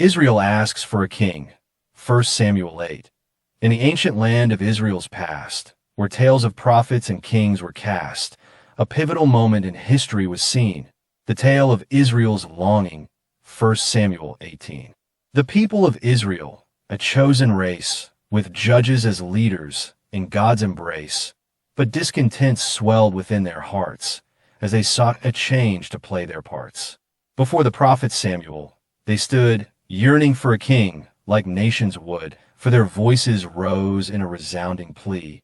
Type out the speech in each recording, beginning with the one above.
Israel asks for a king. 1 Samuel 8. In the ancient land of Israel's past, where tales of prophets and kings were cast, a pivotal moment in history was seen, the tale of Israel's longing. 1 Samuel 18. The people of Israel, a chosen race, with judges as leaders in God's embrace, but discontent swelled within their hearts as they sought a change to play their parts. Before the prophet Samuel, they stood, yearning for a king like nations would, for their voices rose in a resounding plea.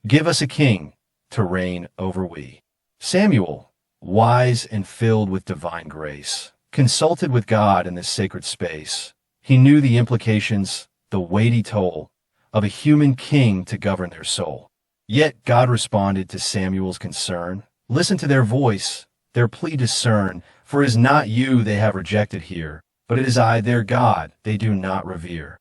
Give us a king to reign over we. Samuel, wise and filled with divine grace, consulted with God in this sacred space. He knew the implications, the weighty toll, of a human king to govern their soul. Yet God responded to Samuel's concern. Listen to their voice, their plea discern, for it is not you they have rejected here, but it is I, their God, they do not revere.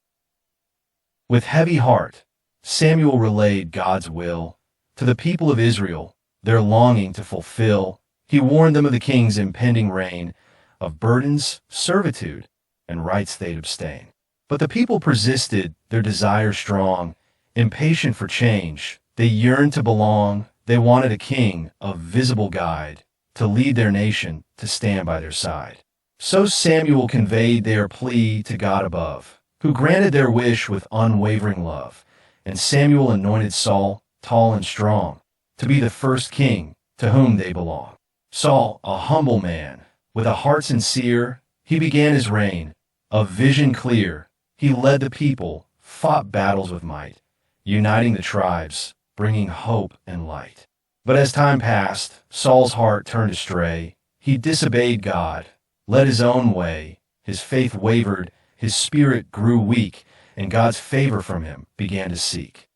With heavy heart, Samuel relayed God's will to the people of Israel, their longing to fulfill. He warned them of the king's impending reign, of burdens, servitude, and rights they'd abstain. But the people persisted, their desire strong, impatient for change. They yearned to belong. They wanted a king, a visible guide, to lead their nation, to stand by their side. So Samuel conveyed their plea to God above, who granted their wish with unwavering love. And Samuel anointed Saul, tall and strong, to be the first king to whom they belong. Saul, a humble man, with a heart sincere, he began his reign, of vision clear. He led the people, fought battles with might, uniting the tribes, bringing hope and light. But as time passed, Saul's heart turned astray. He disobeyed God, led his own way. His faith wavered, his spirit grew weak, and God's favor from him began to seek.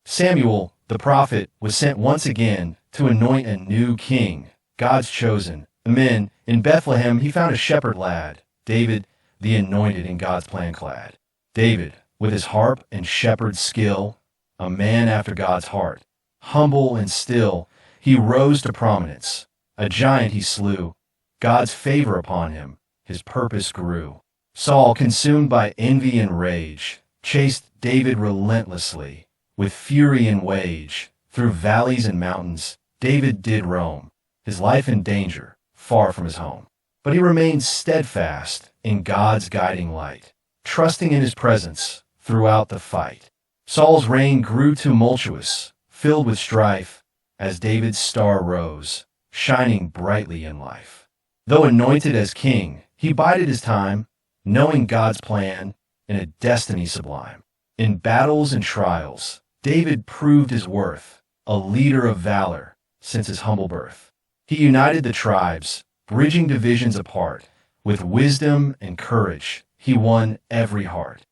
Samuel, the prophet, was sent once again to anoint a new king, God's chosen. Amen. In Bethlehem, he found a shepherd lad, David, the anointed in God's plan clad. David, with his harp and shepherd skill, a man after God's heart. Humble and still, he rose to prominence. A giant he slew. God's favor upon him, his purpose grew. Saul, consumed by envy and rage, chased David relentlessly. With fury and wage, through valleys and mountains, David did roam, his life in danger, far from his home. But he remained steadfast in God's guiding light, trusting in his presence throughout the fight. Saul's reign grew tumultuous, filled with strife, as David's star rose, shining brightly in life. Though anointed as king, he bided his time, knowing God's plan in a destiny sublime. In battles and trials, David proved his worth, a leader of valor since his humble birth. He united the tribes, bridging divisions apart. With wisdom and courage, he won every heart.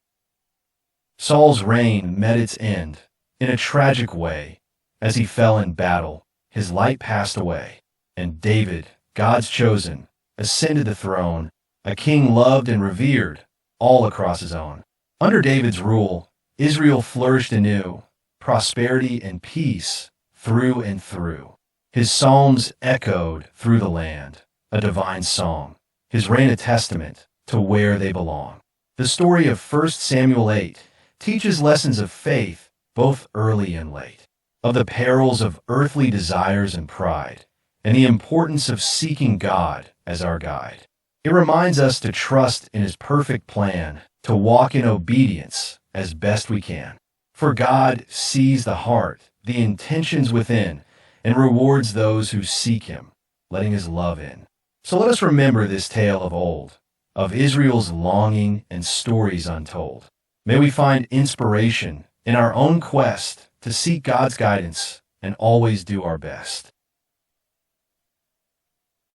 Saul's reign met its end in a tragic way. As he fell in battle, his light passed away. And David, God's chosen, ascended the throne, a king loved and revered all across his own. Under David's rule, Israel flourished anew, prosperity and peace through and through. His psalms echoed through the land, a divine song, his reign a testament to where they belong. The story of 1 Samuel 8 teaches lessons of faith, both early and late, of the perils of earthly desires and pride, and the importance of seeking God as our guide. It reminds us to trust in his perfect plan, to walk in obedience as best we can. For God sees the heart, the intentions within, and rewards those who seek him, letting his love in. So let us remember this tale of old, of Israel's longing and stories untold. May we find inspiration in our own quest to seek God's guidance and always do our best.